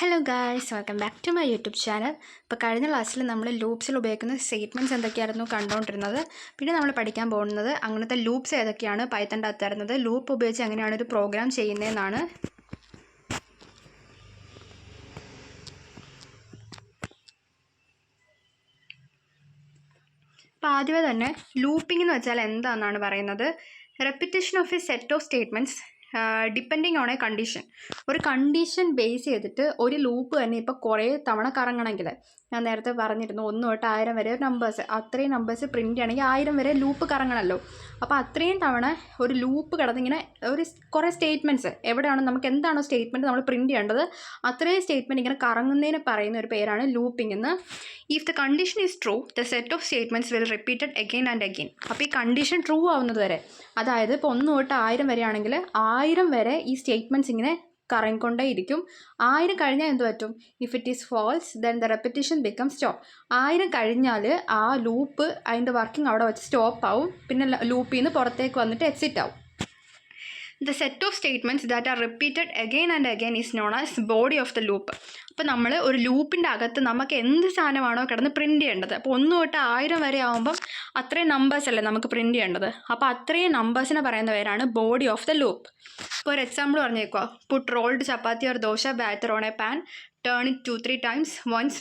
Hello guys, welcome back to my YouTube channel. ഇപ്പോൾ കഴിഞ്ഞ ക്ലാസ്സിൽ നമ്മൾ ലൂപ്സിൽ ഉപയോഗിക്കുന്ന സ്റ്റേറ്റ്മെൻറ്റ്സ് എന്തൊക്കെയായിരുന്നു കണ്ടുകൊണ്ടിരുന്നത്. പിന്നെ നമ്മൾ പഠിക്കാൻ പോകുന്നത് അങ്ങനത്തെ ലൂപ്സ് ഏതൊക്കെയാണ് പൈത്തണിൻ്റെ അകത്ത് തരുന്നത്, ലൂപ്പ് ഉപയോഗിച്ച് എങ്ങനെയാണ് ഒരു പ്രോഗ്രാം ചെയ്യുന്നതെന്നാണ്. അപ്പോൾ ആദ്യമേ തന്നെ ലൂപ്പിംഗ് എന്ന് വെച്ചാൽ എന്താണെന്നാണ് പറയുന്നത്. Repetition of A set of statements depending on A condition. ഒരു കണ്ടീഷൻ ബേസ് ചെയ്തിട്ട് ഒരു ലൂപ്പ് തന്നെ ഇപ്പോൾ കുറേ തവണ കറങ്ങണമെങ്കിൽ, ഞാൻ നേരത്തെ പറഞ്ഞിരുന്നു 1 തൊട്ട് 1000 വരെ നമ്പേഴ്സ്, അത്രയും നമ്പേഴ്സ് പ്രിൻ്റ് ചെയ്യണമെങ്കിൽ 1000 വരെ ലൂപ്പ് കറങ്ങണമല്ലോ. അപ്പോൾ അത്രയും തവണ ഒരു ലൂപ്പ് കിടന്നിങ്ങനെ കുറേ സ്റ്റേറ്റ്മെൻറ്റ്സ് എവിടെയാണ് നമുക്ക് എന്താണോ സ്റ്റേറ്റ്മെൻറ്റ് നമ്മൾ പ്രിൻ്റ് ചെയ്യേണ്ടത് അത്രയും സ്റ്റേറ്റ്മെൻറ്റ് ഇങ്ങനെ കറങ്ങുന്നതിന് പറയുന്ന ഒരു പേരാണ് ലൂപ്പിംഗ് എന്ന്. If the condition is true the set of statements will repeated again and again. അപ്പോൾ ഈ കണ്ടീഷൻ ട്രൂ ആവുന്നത് വരെ, അതായത് ഇപ്പോൾ 1 തൊട്ട് 1000 വരെ ആണെങ്കിൽ 1000 വരെ ഈ സ്റ്റേറ്റ്മെൻറ്റ്സ് ഇങ്ങനെ കറങ്ങിക്കൊണ്ടേ ഇരിക്കും. 1000 കഴിഞ്ഞാൽ എന്ത് പറ്റും? If it is false then the repetition become stop. 1000 കഴിഞ്ഞാൽ ആ ലൂപ്പ് അതിൻ്റെ വർക്കിംഗ് അവിടെ വെച്ച് സ്റ്റോപ്പ് ആവും. പിന്നെ ലൂപ്പിൽ നിന്ന് പുറത്തേക്ക് വന്നിട്ട് എക്സിറ്റ് ആവും. The set of statements that are repeated again and again is known as body of the loop. അപ്പോൾ നമ്മൾ ഒരു ലൂപ്പിൻ്റെ അകത്ത് നമുക്ക് എന്ത് സാധനമാണോ കിടന്ന് പ്രിൻ്റ് ചെയ്യേണ്ടത്, അപ്പോൾ 1 തൊട്ട് 1000 വരെ ആകുമ്പം അത്രയും നമ്പേഴ്സ് അല്ലേ നമുക്ക് പ്രിൻ്റ് ചെയ്യേണ്ടത്. അപ്പോൾ അത്രയും നമ്പേഴ്സിനെ പറയുന്ന പേരാണ് ബോഡി ഓഫ് ദ ലൂപ്പ്. ഇപ്പോൾ ഒരു എക്സാമ്പിൾ പറഞ്ഞേക്കുക. Put rolled chapati or dosa batter on a pan, turn it 2-3 times, once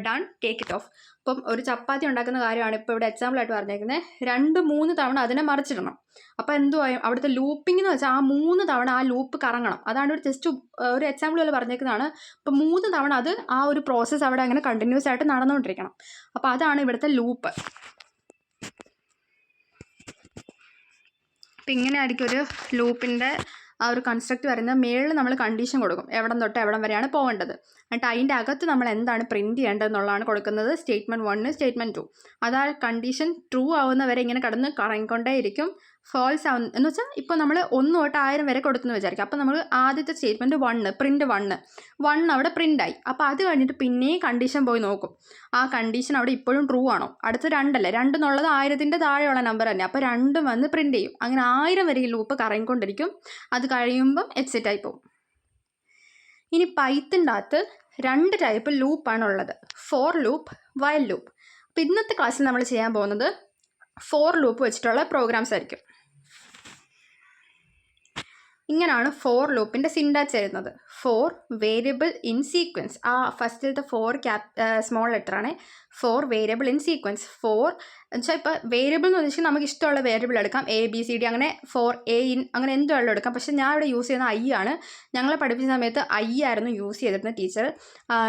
done take it off. അപ്പം ഒരു ചപ്പാത്തി ഉണ്ടാക്കുന്ന കാര്യമാണ് ഇപ്പോൾ ഇവിടെ എക്സാമ്പിളായിട്ട് പറഞ്ഞേക്കുന്നത്. 2-3 തവണ അതിനെ മറിച്ചിടണം. അപ്പോൾ എന്തുവായും അവിടുത്തെ ലൂപ്പിംഗ് എന്ന് വെച്ചാൽ ആ 3 തവണ ആ ലൂപ്പ് കറങ്ങണം. അതാണ് ഒരു ജസ്റ്റ് ഒരു എക്സാമ്പിൾ പോലെ പറഞ്ഞേക്കുന്നതാണ്. അപ്പോൾ 3 തവണ അത് ആ ഒരു പ്രോസസ്സ് അവിടെ അങ്ങനെ കണ്ടിന്യൂസ് ആയിട്ട് നടന്നുകൊണ്ടിരിക്കണം. അപ്പോൾ അതാണ് ഇവിടുത്തെ ലൂപ്പ്. അപ്പം ഇങ്ങനെ ആയിരിക്കും ഒരു ലൂപ്പിൻ്റെ ആ ഒരു കൺസ്ട്രക്റ്റ് വരുന്നത്. മേളിൽ നമ്മൾ കണ്ടീഷൻ കൊടുക്കും, എവിടം തൊട്ട് എവിടം വരെയാണ് പോകേണ്ടത്. എന്നിട്ട് അതിൻ്റെ അകത്ത് നമ്മൾ എന്താണ് പ്രിൻറ്റ് ചെയ്യേണ്ടതെന്നുള്ളതാണ് കൊടുക്കുന്നത്. Statement 1, statement 2. അതാ കണ്ടീഷൻ ട്രൂ ആവുന്നവരെ ഇങ്ങനെ കടന്ന് കറങ്ങിക്കൊണ്ടേ ഇരിക്കും. ഫാൾസ് ആവുന്ന എന്ന് വെച്ചാൽ ഇപ്പോൾ നമ്മൾ 1 തൊട്ട് 1000 വരെ കൊടുത്തെന്ന് വിചാരിക്കും. അപ്പോൾ നമ്മൾ ആദ്യത്തെ സ്റ്റേറ്റ്മെൻറ്റ് 1, പ്രിൻറ്റ് 1 അവിടെ പ്രിൻ്റായി. അപ്പോൾ അത് കഴിഞ്ഞിട്ട് പിന്നെയും കണ്ടീഷൻ പോയി നോക്കും, ആ കണ്ടീഷൻ അവിടെ ഇപ്പോഴും ട്രൂ ആണോ. അടുത്ത് 2 അല്ലേ, 2 എന്നുള്ളത് 1000ൻ്റെ താഴെയുള്ള നമ്പർ തന്നെ. അപ്പോൾ 2 വന്ന് പ്രിൻ്റ് ചെയ്യും. അങ്ങനെ 1000 വരെ ഈ ലൂപ്പ് കറങ്ങിക്കൊണ്ടിരിക്കും. അത് കഴിയുമ്പം എക്സിറ്റ് ആയി പോകും. ഇനി പൈത്തണിൻ്റെ അകത്ത് 2 ടൈപ്പ് ലൂപ്പാണുള്ളത്, ഫോർ ലൂപ്പ്, വൈൽ ലൂപ്പ്. അപ്പോൾ ഇന്നത്തെ ക്ലാസ്സിൽ നമ്മൾ ചെയ്യാൻ പോകുന്നത് ഫോർ ലൂപ്പ് വെച്ചിട്ടുള്ള പ്രോഗ്രാംസ് ആയിരിക്കും. ഇങ്ങനെയാണ് ഫോർ ലൂപ്പിൻ്റെ സിൻടാക്സ് എഴുതുന്നത്. For variable in sequence. ആ ഫസ്റ്റിലത്തെ 4 സ്മോൾ ലെറ്ററാണ്. For variable in sequence. For എന്ന് വെച്ചാൽ ഇപ്പോൾ വേരിയബിൾ എന്ന് വെച്ചാൽ നമുക്ക് ഇഷ്ടമുള്ള വേരിയബിൾ എടുക്കാം. ABCD അങ്ങനെ 4A in അങ്ങനെ എന്ത് വേണമെങ്കിലും എടുക്കാം. പക്ഷേ ഞാൻ ഇവിടെ യൂസ് ചെയ്യുന്ന I ആണ്. ഞങ്ങളെ പഠിപ്പിച്ച സമയത്ത് I ആയിരുന്നു യൂസ് ചെയ്തിരുന്നത് ടീച്ചർ.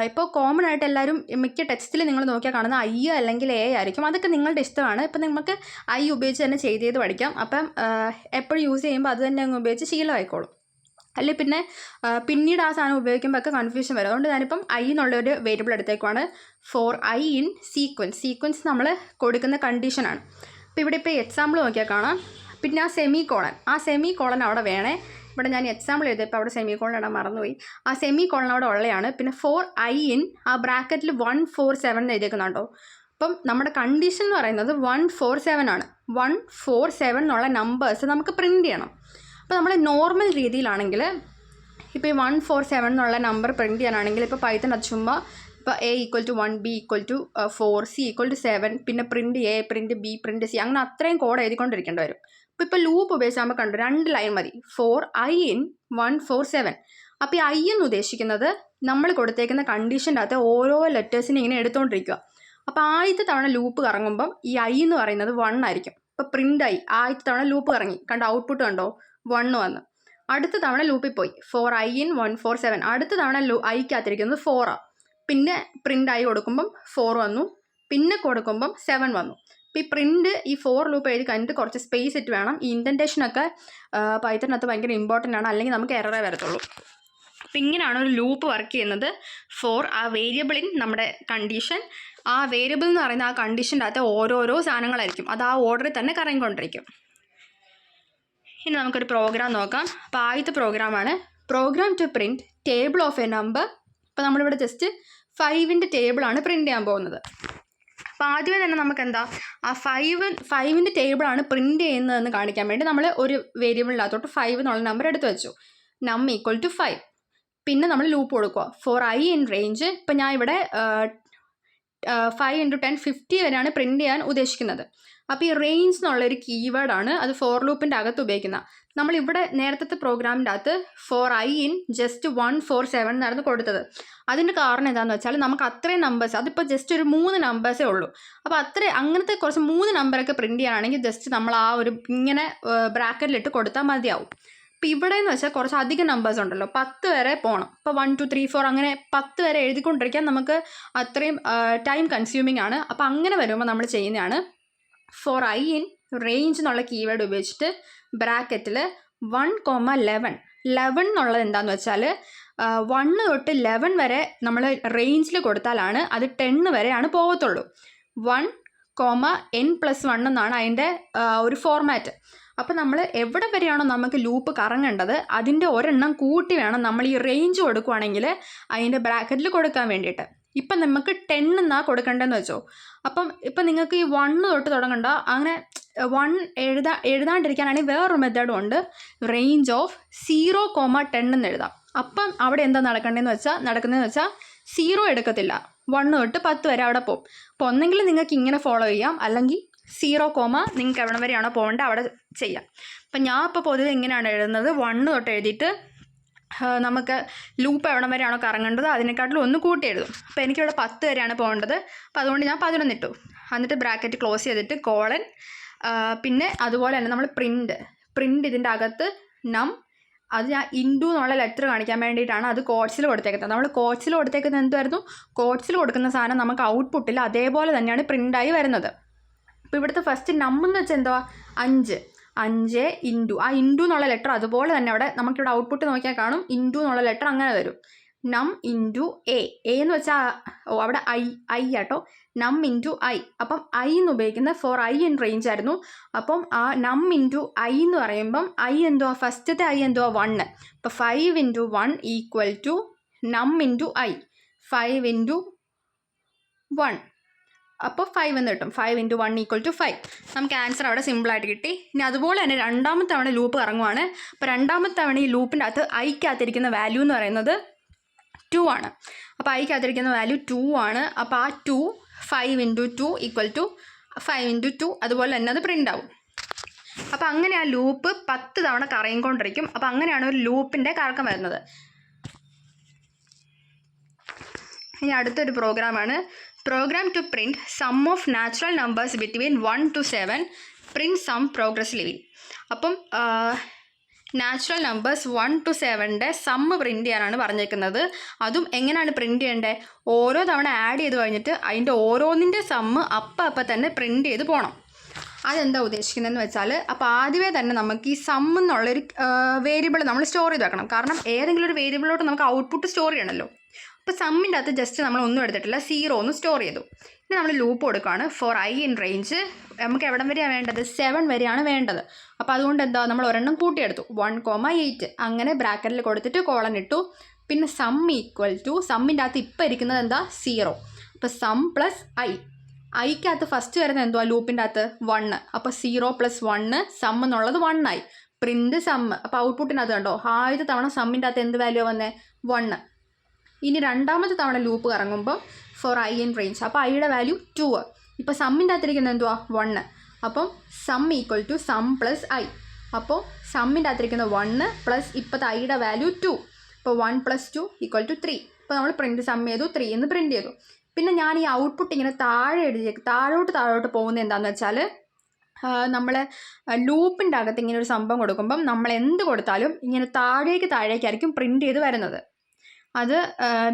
ഇപ്പോൾ കോമൺ ആയിട്ട് എല്ലാവരും മിക്ക ടെക്സ്റ്റിൽ നിങ്ങൾ നോക്കിയാൽ കാണുന്ന I അല്ലെങ്കിൽ A ആയിരിക്കും. അതൊക്കെ നിങ്ങളുടെ ഇഷ്ടമാണ്. ഇപ്പം നമുക്ക് I ഉപയോഗിച്ച് തന്നെ ചെയ്ത് പഠിക്കാം. അപ്പം എപ്പോഴും യൂസ് ചെയ്യുമ്പോൾ അത് തന്നെ അങ്ങ് ഉപയോഗിച്ച് ശീലമായിക്കോളും. അല്ലെ പിന്നെ പിന്നീട് ആ സാധനം ഉപയോഗിക്കുമ്പോൾ ഒക്കെ കൺഫ്യൂഷൻ വരും. അതുകൊണ്ട് ഞാനിപ്പം I എന്നുള്ളൊരു വേരിയബിൾ എടുത്തേക്കുവാണ്. For I in sequence. Sequence നമ്മൾ കൊടുക്കുന്ന കണ്ടീഷനാണ്. അപ്പോൾ ഇവിടെ ഇപ്പോൾ എക്സാമ്പിൾ നോക്കിയാൽ കാണാം. പിന്നെ ആ സെമി കോളൻ അവിടെ വേണേ. ഇവിടെ ഞാൻ എക്സാമ്പിൾ എഴുതിയപ്പോൾ അവിടെ സെമി കോളൻ ഇടാൻ മറന്നുപോയി. ആ സെമി കോളൻ അവിടെ ഉള്ളതാണ്. പിന്നെ ഫോർ I in ആ ബ്രാക്കറ്റിൽ 147 എഴുതിയേക്കുന്നുണ്ടോ. അപ്പം നമ്മുടെ കണ്ടീഷൻ എന്ന് പറയുന്നത് 147 ആണ്. 147 എന്നുള്ള നമ്പേഴ്സ് നമുക്ക് പ്രിൻറ്റ് ചെയ്യണം. അപ്പോൾ നമ്മൾ നോർമൽ രീതിയിലാണെങ്കിൽ ഇപ്പോൾ ഈ 147 എന്നുള്ള നമ്പർ പ്രിൻറ്റ് ചെയ്യാനാണെങ്കിൽ ഇപ്പോൾ പൈത്തൺ അത് ചുമ്മാ ഇപ്പോൾ A = 1, B = 4, C = 7, പിന്നെ print A, print B, print C, അങ്ങനെ അത്രയും കോഡ് എഴുതിക്കൊണ്ടിരിക്കേണ്ടി വരും. ഇപ്പോൾ ലൂപ്പ് ഉപയോഗിച്ച് നമ്മൾ കണ്ടു 2 ലൈൻ മതി. For I in 147. അപ്പോൾ ഈ I എന്ന് ഉദ്ദേശിക്കുന്നത് നമ്മൾ കൊടുത്തേക്കുന്ന കണ്ടീഷൻ്റെ അകത്ത് ഓരോ ലെറ്റേഴ്സിനെ ഇങ്ങനെ എടുത്തുകൊണ്ടിരിക്കുക. അപ്പോൾ ആദ്യത്തെ തവണ ലൂപ്പ് കറങ്ങുമ്പം ഈ I എന്ന് പറയുന്നത് 1 ആയിരിക്കും. ഇപ്പോൾ പ്രിൻ്റ് ആയി, ആദ്യത്തെ തവണ ലൂപ്പ് കറങ്ങി, കണ്ടോ ഔട്ട്പുട്ട് കണ്ടോ 1 വന്നു. അടുത്ത തവണ ലൂപ്പിൽ പോയി, ഫോർ I in 147. അടുത്ത തവണ Iക്കകത്തിരിക്കുന്നത് 4 ആണ്. പിന്നെ പ്രിൻ്റ് ആയി കൊടുക്കുമ്പം 4 വന്നു, പിന്നെ കൊടുക്കുമ്പം 7 വന്നു. അപ്പോൾ ഈ പ്രിൻ്റ് ഈ 4 ലൂപ്പ് എഴുതി കഴിഞ്ഞിട്ട് കുറച്ച് സ്പേസ് ഇട്ട് വേണം. ഈ ഇൻഡൻറ്റേഷനൊക്കെ പൈത്തണിനകത്ത് ഭയങ്കര ഇമ്പോർട്ടൻ്റ് ആണ്, അല്ലെങ്കിൽ നമുക്ക് എററേ വരത്തുള്ളൂ. അപ്പോൾ ഇങ്ങനെയാണ് ഒരു ലൂപ്പ് വർക്ക് ചെയ്യുന്നത്. ഫോർ ആ വേരിയബിളിൻ നമ്മുടെ കണ്ടീഷൻ, ആ വേരിയബിൾ എന്ന് പറയുന്ന ആ കണ്ടീഷൻ്റെ അകത്ത് ഓരോരോ സാധനങ്ങളായിരിക്കും, അത് ആ ഓർഡറിൽ തന്നെ കറങ്ങിക്കൊണ്ടിരിക്കും. ഇനി നമുക്കൊരു പ്രോഗ്രാം നോക്കാം. അപ്പോൾ ആദ്യത്തെ പ്രോഗ്രാമാണ് program to print table of a number. അപ്പോൾ നമ്മളിവിടെ ജസ്റ്റ് 5ൻ്റെ ടേബിളാണ് പ്രിൻറ്റ് ചെയ്യാൻ പോകുന്നത്. അപ്പോൾ ആദ്യമേ തന്നെ നമുക്ക് എന്താ ആ 5ൻ്റെ ടേബിളാണ് പ്രിൻറ്റ് ചെയ്യുന്നതെന്ന് കാണിക്കാൻ വേണ്ടി നമ്മൾ ഒരു വേരിയബിളിനകത്തോട്ട് 5 എന്നുള്ള നമ്പർ എടുത്ത് വെച്ചു. നം = 5. പിന്നെ നമ്മൾ ലൂപ്പ് കൊടുക്കുക. ഫോർ ഐ ഇൻ റേഞ്ച്, ഇപ്പം ഞാൻ ഇവിടെ 5 × 10 50 വരെയാണ് പ്രിൻറ്റ് ചെയ്യാൻ ഉദ്ദേശിക്കുന്നത്. അപ്പോൾ ഈ റേഞ്ച് എന്നുള്ളൊരു കീവേഡാണ് അത് ഫോർ ലൂപ്പിൻ്റെ അകത്ത് ഉപയോഗിക്കുന്നത്. നമ്മളിവിടെ നേരത്തെ പ്രോഗ്രാമിൻ്റെ അകത്ത് ഫോർ ഐ ഇൻ ജസ്റ്റ് 1 4 7 എന്നായിരുന്നു കൊടുത്തത്. അതിൻ്റെ കാരണം എന്താണെന്ന് വെച്ചാൽ നമുക്ക് അത്രയും നമ്പേഴ്സ്, അതിപ്പോൾ ജസ്റ്റ് ഒരു 3 നമ്പേഴ്സേ ഉള്ളൂ. അപ്പോൾ അങ്ങനത്തെ കുറച്ച് 3 നമ്പറൊക്കെ പ്രിൻറ്റ് ചെയ്യുകയാണെങ്കിൽ ജസ്റ്റ് നമ്മൾ ആ ഒരു ഇങ്ങനെ ബ്രാക്കറ്റിലിട്ട് കൊടുത്താൽ മതിയാവും. ഇപ്പോൾ ഇവിടെ എന്ന് വെച്ചാൽ കുറച്ച് അധികം നമ്പേഴ്സ് ഉണ്ടല്ലോ, 10 വരെ പോകണം. ഇപ്പോൾ 1 2 3 4 അങ്ങനെ 10 വരെ എഴുതിക്കൊണ്ടിരിക്കാൻ നമുക്ക് അത്രയും ടൈം കൺസ്യൂമിംഗ് ആണ്. അപ്പോൾ അങ്ങനെ വരുമ്പോൾ നമ്മൾ ചെയ്യുന്നതാണ് ഫോർ ഐ ഇൻ റേഞ്ച് എന്നുള്ള കീവേഡ് ഉപയോഗിച്ചിട്ട് ബ്രാക്കറ്റിൽ 1,11 11 എന്നുള്ളത് എന്താണെന്ന് വെച്ചാൽ 1 തൊട്ട് 11 വരെ നമ്മൾ റേഞ്ചിൽ കൊടുത്താലാണ് അത് 10 വരെയാണ് പോകത്തുള്ളൂ. 1,n+1 എന്നാണ് അതിൻ്റെ ഒരു ഫോർമാറ്റ്. അപ്പോൾ നമ്മൾ എവിടെ വരെയാണോ നമുക്ക് ലൂപ്പ് കറങ്ങേണ്ടത് അതിൻ്റെ ഒരെണ്ണം കൂട്ടി വേണം നമ്മൾ ഈ റേഞ്ച് കൊടുക്കുകയാണെങ്കിൽ അതിൻ്റെ ബ്രാക്കറ്റിൽ കൊടുക്കാൻ വേണ്ടിയിട്ട്. ഇപ്പം നമുക്ക് 10 എന്നാണ് കൊടുക്കേണ്ടതെന്ന് വെച്ചോ. അപ്പം ഇപ്പം നിങ്ങൾക്ക് ഈ 1 തൊട്ട് തുടങ്ങണ്ട, അങ്ങനെ 1 എഴുതാണ്ടിരിക്കാനാണെങ്കിൽ വേറൊരു മെത്തേഡും ഉണ്ട്. റേഞ്ച് ഓഫ് 0,10 എന്ന് എഴുതാം. അപ്പം അവിടെ എന്താ നടക്കുന്നതെന്ന് വെച്ചാൽ 0 എടുക്കത്തില്ല, 1 തൊട്ട് 10 വരെ അവിടെ പോകും. അപ്പോൾ ഒന്നെങ്കിൽ നിങ്ങൾക്ക് ഇങ്ങനെ ഫോളോ ചെയ്യാം, അല്ലെങ്കിൽ 0, നിങ്ങൾക്ക് എവിടെ വരെയാണോ പോകേണ്ടത് അവിടെ ചെയ്യാം. അപ്പം ഞാൻ ഇപ്പോൾ പൊതുവെ ഇങ്ങനെയാണ് എഴുതുന്നത്. 1 തൊട്ട് എഴുതിയിട്ട് നമുക്ക് ലൂപ്പ് എവിടെ വരെയാണോ കറങ്ങേണ്ടത് അതിനെക്കാട്ടിലും ഒന്ന് കൂട്ടി എഴുതും. അപ്പോൾ എനിക്കിവിടെ 10 വരെയാണ് പോകേണ്ടത്. അപ്പോൾ അതുകൊണ്ട് ഞാൻ 11 ഇട്ടു. എന്നിട്ട് ബ്രാക്കറ്റ് ക്ലോസ് ചെയ്തിട്ട് കോളൻ, പിന്നെ അതുപോലെ തന്നെ നമ്മൾ പ്രിൻ്റ് ഇതിൻ്റെ അകത്ത് നം, അത് ഞാൻ ഇൻഡു എന്നുള്ള ലെറ്റർ കാണിക്കാൻ വേണ്ടിയിട്ടാണ് അത് കോഡ്സിൽ കൊടുത്തേക്കുന്നത്. നമ്മൾ കോഡ്സിൽ കൊടുത്തേക്കുന്നത് എന്തായിരുന്നു, കോഡ്സിൽ കൊടുക്കുന്ന സാധനം നമുക്ക് ഔട്ട്പുട്ടിൽ അതേപോലെ തന്നെയാണ് പ്രിൻ്റായി വരുന്നത്. അപ്പോൾ ഇവിടുത്തെ ഫസ്റ്റ് എന്ന് വെച്ചാൽ എന്തുവാ 5 ഇൻറ്റു ആ ഇൻറ്റു എന്നുള്ള ലെറ്റർ അതുപോലെ തന്നെ അവിടെ നമുക്കിവിടെ ഔട്ട്പുട്ട് നോക്കിയാൽ കാണും. ഇൻറ്റു എന്നുള്ള ലെറ്റർ അങ്ങനെ വരും. നം ഇൻറ്റു എ എന്ന് വെച്ചാൽ അവിടെ ഐ ആട്ടോ, നം ഇൻറ്റു ഐ. അപ്പം ഐ എന്ന് ഉപയോഗിക്കുന്നത് ഫോർ ഐ ഇൻ റേഞ്ച് ആയിരുന്നു. അപ്പം ആ നം ഇൻറ്റു ഐ എന്ന് പറയുമ്പം ഐ എന്തുവാ, ഫസ്റ്റത്തെ ഐ എന്തുവാ 1. അപ്പോൾ 5 × 1 = നം ഇൻറ്റു ഐ, 5 × 1. അപ്പോൾ 5 എന്ന് കിട്ടും. 5 × 1 = 5. നമുക്ക് ആൻസർ അവിടെ സിമ്പിളായിട്ട് കിട്ടി. ഇനി അതുപോലെ തന്നെ രണ്ടാമത്തെ തവണ ലൂപ്പ് ഇറങ്ങുവാണ്. അപ്പോൾ രണ്ടാമത്തെ തവണ ഈ ലൂപ്പിൻ്റെ അകത്ത് ഐക്കകത്തിരിക്കുന്ന വാല്യൂ എന്ന് പറയുന്നത് 2 ആണ്. അപ്പോൾ ഐക്കകത്തിരിക്കുന്ന വാല്യൂ 2 ആണ്. അപ്പോൾ ആ 2 5 × 2 = 5 × 2 അതുപോലെ തന്നെ അത് പ്രിൻ്റ് ആവും. അപ്പോൾ അങ്ങനെ ആ ലൂപ്പ് 10 തവണ കറങ്ങിക്കൊണ്ടിരിക്കും. അപ്പോൾ അങ്ങനെയാണ് ഒരു ലൂപ്പിൻ്റെ കറക്കം വരുന്നത്. ഇനി അടുത്തൊരു പ്രോഗ്രാമാണ് program to print sum of natural numbers between 1 to 7, print sum progressively. അപ്പം നാച്ചുറൽ നമ്പേഴ്സ് 1 to 7ൻ്റെ സമ്മ് പ്രിൻറ്റ് ചെയ്യാനാണ് പറഞ്ഞേക്കുന്നത്. അതും എങ്ങനെയാണ് പ്രിൻറ്റ് ചെയ്യേണ്ടത്, ഓരോ തവണ ആഡ് ചെയ്ത് കഴിഞ്ഞിട്ട് അതിൻ്റെ ഓരോന്നിൻ്റെ സമ്മ് അപ്പം തന്നെ പ്രിൻറ്റ് ചെയ്ത് പോകണം. അതെന്താ ഉദ്ദേശിക്കുന്നതെന്ന് വെച്ചാൽ, അപ്പോൾ ആദ്യമേ തന്നെ നമുക്ക് ഈ സം എന്നുള്ളൊരു വേരിയബിൾ നമ്മൾ സ്റ്റോർ ചെയ്ത് വെക്കണം. കാരണം ഏതെങ്കിലും ഒരു വേരിയബിളിലോട്ട് നമുക്ക് ഔട്ട്പുട്ട് സ്റ്റോർ ചെയ്യണമല്ലോ. അപ്പോൾ സമ്മിൻ്റെ അകത്ത് ജസ്റ്റ് നമ്മൾ ഒന്നും എടുത്തിട്ടില്ല, 0 ഒന്ന് സ്റ്റോർ ചെയ്തു. ഇനി നമ്മൾ ലൂപ്പ് കൊടുക്കുകയാണ് ഫോർ ഐ ഇൻ റേഞ്ച്. നമുക്ക് എവിടം വരെയാണ് വേണ്ടത്, 7 വരെയാണ് വേണ്ടത്. അപ്പോൾ അതുകൊണ്ട് എന്താ നമ്മൾ ഒരെണ്ണം കൂട്ടിയെടുത്തു, 1,8. അങ്ങനെ ബ്രാക്കറ്റിൽ കൊടുത്തിട്ട് കോളൻ ഇട്ടു. പിന്നെ സം = സമ്മിൻ്റെ അകത്ത് ഇപ്പോൾ ഇരിക്കുന്നത് എന്താ 0. അപ്പോൾ സം പ്ലസ് ഐക്കകത്ത് ഫസ്റ്റ് വരുന്നത് എന്തുവാ ലൂപ്പിൻ്റെ അകത്ത് 1. അപ്പോൾ 0 + 1 സം എന്നുള്ളത് 1 ആയി. Print sum. അപ്പോൾ ഔട്ട്പുട്ടിനകത്ത് കണ്ടോ ആദ്യത്തെ തവണ സമ്മിൻ്റെ അകത്ത് എന്ത് വാല്യൂ വന്നേ 1. ഇനി രണ്ടാമത്തെ തവണ ലൂപ്പ് കറങ്ങുമ്പോൾ ഫോർ ഐ ഇൻ റേഞ്ച്. അപ്പോൾ ഐയുടെ വാല്യൂ 2. ഇപ്പോൾ സമ്മിൻ്റെ അകത്തിരിക്കുന്നത് എന്തുവാ 1. അപ്പം സം = സം പ്ലസ് ഐ. അപ്പോൾ സമ്മിൻ്റെ അകത്തിരിക്കുന്ന 1 പ്ലസ് ഇപ്പോഴത്തെ ഐയുടെ വാല്യൂ 2. അപ്പോൾ 1 + 2 = 3. ഇപ്പോൾ നമ്മൾ പ്രിൻറ്റ് സം ചെയ്തു, 3 എന്ന് പ്രിൻറ്റ് ചെയ്തു. പിന്നെ ഞാൻ ഈ ഔട്ട്പുട്ട് ഇങ്ങനെ താഴോട്ട് പോകുന്നത് എന്താണെന്ന് വെച്ചാൽ, നമ്മൾ ലൂപ്പിൻ്റെ അകത്ത് ഇങ്ങനെ ഒരു സംഭവം കൊടുക്കുമ്പം നമ്മൾ എന്ത് കൊടുത്താലും ഇങ്ങനെ താഴേക്കായിരിക്കും പ്രിൻറ്റ് ചെയ്ത് വരുന്നത്. അത്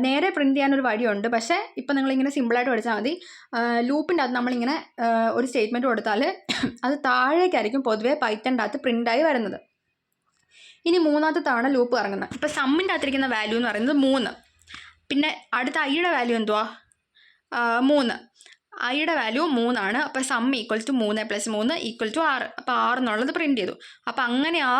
നേരെ പ്രിൻറ്റ് ചെയ്യാനൊരു വഴിയുണ്ട്, പക്ഷേ ഇപ്പം നിങ്ങളിങ്ങനെ സിമ്പിളായിട്ട് പഠിച്ചാൽ മതി. ലൂപ്പിൻ്റെ അകത്ത് നമ്മളിങ്ങനെ ഒരു സ്റ്റേറ്റ്മെൻറ്റ് കൊടുത്താൽ അത് താഴേക്കായിരിക്കും പൊതുവേ പൈത്തൻ്റെ അകത്ത് പ്രിൻ്റായി വരുന്നത്. ഇനി മൂന്നാമത്തെ തവണ ലൂപ്പ് ഇറങ്ങുന്നത്. ഇപ്പോൾ സമ്മിൻ്റെ അകത്തിരിക്കുന്ന വാല്യൂ എന്ന് പറയുന്നത് 3. പിന്നെ അടുത്ത ഐയുടെ വാല്യൂ എന്തുവാ 3. ഐയുടെ വാല്യൂ 3 ആണ്. അപ്പോൾ സം = 3 + 3 = 6. അപ്പോൾ 6 എന്നുള്ളത് പ്രിൻറ്റ് ചെയ്തു. അപ്പോൾ അങ്ങനെ ആ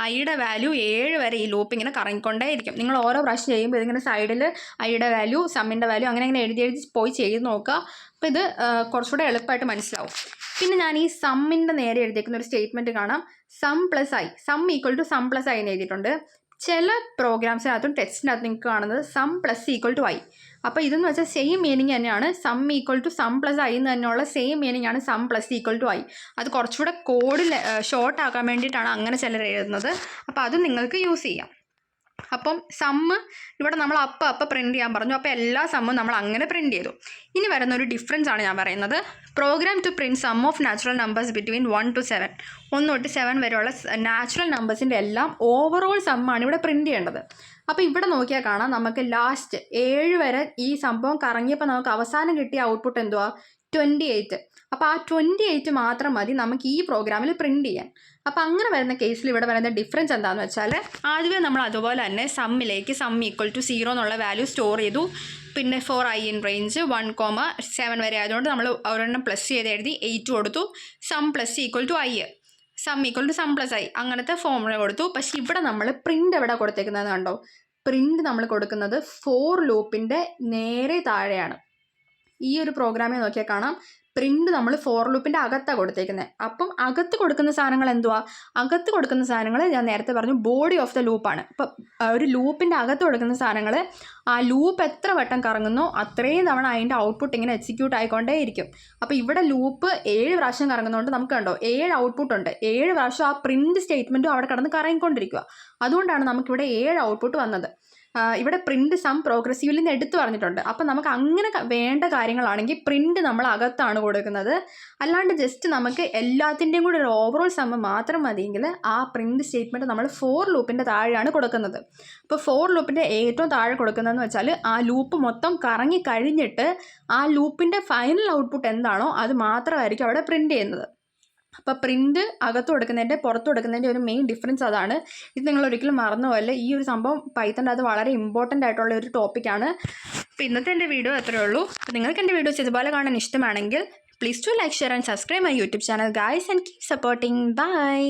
ഐയുടെ വാല്യൂ 7 വരെ ഈ ലൂപ്പ് ഇങ്ങനെ കറങ്ങിക്കൊണ്ടേയിരിക്കും. നിങ്ങൾ ഓരോ പ്രാവശ്യം ചെയ്യുമ്പോൾ ഇതിങ്ങനെ സൈഡിൽ ഐയുടെ വാല്യൂ സമ്മിൻ്റെ വാല്യൂ അങ്ങനെ എഴുതി പോയി ചെയ്ത് നോക്കുക. അപ്പോൾ ഇത് കുറച്ചുകൂടെ എളുപ്പമായിട്ട് മനസ്സിലാവും. പിന്നെ ഞാൻ ഈ സമ്മിൻ്റെ നേരെ എഴുതിയിരിക്കുന്ന ഒരു സ്റ്റേറ്റ്മെൻറ്റ് കാണാം, sum plus i. Sum = sum plus i എന്ന് എഴുതിയിട്ടുണ്ട്. ചില പ്രോഗ്രാംസിനകത്തും ടെക്സ്റ്റിനകത്ത് നിങ്ങൾക്ക് കാണുന്നത് sum plus equal to i. അപ്പോൾ ഇതെന്ന് വെച്ചാൽ സെയിം മീനിങ് തന്നെയാണ്. Sum equal to sum plus i എന്ന് തന്നെയുള്ള സെയിം മീനിങ് ആണ് sum plus equal to i. അത് കുറച്ചുകൂടെ കോഡിൽ ഷോർട്ട് ആക്കാൻ വേണ്ടിയിട്ടാണ് അങ്ങനെ ചിലർ എഴുതുന്നത്. അപ്പോൾ അത് നിങ്ങൾക്ക് യൂസ് ചെയ്യാം. അപ്പം സമ്മ് ഇവിടെ നമ്മൾ അപ്പം പ്രിൻറ്റ് ചെയ്യാൻ പറഞ്ഞു. അപ്പോൾ എല്ലാ സമ്മും നമ്മൾ അങ്ങനെ പ്രിൻറ്റ് ചെയ്തു. ഇനി വരുന്ന ഒരു ഡിഫറൻസ് ആണ് ഞാൻ പറയുന്നത്. Program to print sum of natural numbers between 1 to 7, 1 തൊട്ട് 7 വരെയുള്ള നാച്ചുറൽ നമ്പേഴ്സിൻ്റെ എല്ലാം ഓവറോൾ സമ്മാണ് ഇവിടെ പ്രിൻറ്റ് ചെയ്യേണ്ടത്. അപ്പോൾ ഇവിടെ നോക്കിയാൽ കാണാം, നമുക്ക് ലാസ്റ്റ് 7 വരെ ഈ സംഭവം കറങ്ങിയപ്പോൾ നമുക്ക് അവസാനം കിട്ടിയ ഔട്ട്പുട്ട് എന്തുവാ? 28. അപ്പോൾ ആ 28 മാത്രം മതി നമുക്ക് ഈ പ്രോഗ്രാമിൽ പ്രിൻറ്റ് ചെയ്യാൻ. അപ്പോൾ അങ്ങനെ വരുന്ന കേസിൽ ഇവിടെ വരുന്ന ഡിഫറൻസ് എന്താണെന്ന് വെച്ചാൽ, ആദ്യമേ നമ്മൾ അതുപോലെ തന്നെ സമ്മിലേക്ക് സം ഈക്വൽ ടു 0 എന്നുള്ള വാല്യൂ സ്റ്റോർ ചെയ്തു. പിന്നെ ഫോർ ഐ ഇൻ റേഞ്ച് 1,7 വരെ ആയതുകൊണ്ട് നമ്മൾ ഒരെണ്ണം പ്ലസ് ചെയ്ത് എഴുതി 8 കൊടുത്തു. Sum plus equal to i, sum equal to sum plus i, അങ്ങനത്തെ ഫോർമുല കൊടുത്തു. പക്ഷേ ഇവിടെ നമ്മൾ പ്രിൻ്റ് എവിടെ കൊടുത്തേക്കുന്നത് കണ്ടോ? പ്രിൻ്റ് നമ്മൾ കൊടുക്കുന്നത് ഫോർ ലൂപ്പിൻ്റെ നേരെ താഴെയാണ്. ഈ ഒരു പ്രോഗ്രാമിൽ നോക്കിയാൽ കാണാം, പ്രിൻ്റ് നമ്മൾ ഫോർ ലൂപ്പിൻ്റെ അകത്താണ് കൊടുത്തേക്കുന്നത്. അപ്പം അകത്ത് കൊടുക്കുന്ന സാധനങ്ങൾ എന്തുവാ? അകത്ത് കൊടുക്കുന്ന സാധനങ്ങൾ ഞാൻ നേരത്തെ പറഞ്ഞു ബോഡി ഓഫ് ദ ലൂപ്പാണ്. അപ്പം ഒരു ലൂപ്പിൻ്റെ അകത്ത് കൊടുക്കുന്ന സാധനങ്ങൾ ആ ലൂപ്പ് എത്ര വട്ടം കറങ്ങുന്നോ അത്രയും തവണ അതിൻ്റെ ഔട്ട്പുട്ട് ഇങ്ങനെ എക്സിക്യൂട്ട് ആയിക്കൊണ്ടേയിരിക്കും. അപ്പോൾ ഇവിടെ ലൂപ്പ് 7 പ്രാവശ്യം കറങ്ങുന്നതുകൊണ്ട് നമുക്ക് കണ്ടോ 7 ഔട്ട്പുട്ട് ഉണ്ട്. 7 പ്രാവശ്യം ആ പ്രിൻ്റ് സ്റ്റേറ്റ്മെൻറ്റും അവിടെ കിടന്ന് കറങ്ങിക്കൊണ്ടിരിക്കുക. അതുകൊണ്ടാണ് നമുക്കിവിടെ 7 ഔട്ട്പുട്ട് വന്നത്. ഇവിടെ പ്രിൻ്റ് സം പ്രോഗ്രസീവ്ലി എന്ന് എടുത്തു പറഞ്ഞിട്ടുണ്ട്. അപ്പം നമുക്ക് അങ്ങനെ വേണ്ട കാര്യങ്ങളാണെങ്കിൽ പ്രിൻ്റ് നമ്മൾ അകത്താണ് കൊടുക്കുന്നത്. അല്ലാണ്ട് ജസ്റ്റ് നമുക്ക് എല്ലാത്തിൻ്റെയും കൂടെ ഒരു ഓവറോൾ സം മാത്രം മതിയെങ്കിൽ ആ പ്രിൻ്റ് സ്റ്റേറ്റ്മെൻറ്റ് നമ്മൾ ഫോർ ലൂപ്പിൻ്റെ താഴെയാണ് കൊടുക്കുന്നത്. അപ്പോൾ ഫോർ ലൂപ്പിൻ്റെ ഏറ്റവും താഴെ കൊടുക്കുന്നതെന്ന് വെച്ചാൽ ആ ലൂപ്പ് മൊത്തം കറങ്ങി കഴിഞ്ഞിട്ട് ആ ലൂപ്പിൻ്റെ ഫൈനൽ ഔട്ട്പുട്ട് എന്താണോ അത് മാത്രമായിരിക്കും അവിടെ പ്രിൻ്റ് ചെയ്യുന്നത്. അപ്പോൾ പ്രിൻ്റ് അകത്ത് കൊടുക്കുന്നതിൻ്റെ പുറത്ത് കൊടുക്കുന്നതിൻ്റെ ഒരു മെയിൻ ഡിഫറൻസ് അതാണ്. ഇത് നിങ്ങൾ ഒരിക്കലും മറന്നുപോലെ. ഈ ഒരു സംഭവം പൈത്തണിൻ്റെ അത് വളരെ ഇമ്പോർട്ടൻ്റ് ആയിട്ടുള്ള ഒരു ടോപ്പിക്കാണ്. അപ്പോൾ ഇന്നത്തെ എൻ്റെ വീഡിയോ അത്രയേ ഉള്ളൂ. അപ്പോൾ നിങ്ങൾക്ക് എൻ്റെ വീഡിയോസ് ഇതുപോലെ കാണാൻ ഇഷ്ടമാണെങ്കിൽ please to like, share and subscribe my YouTube channel guys and keep supporting. By.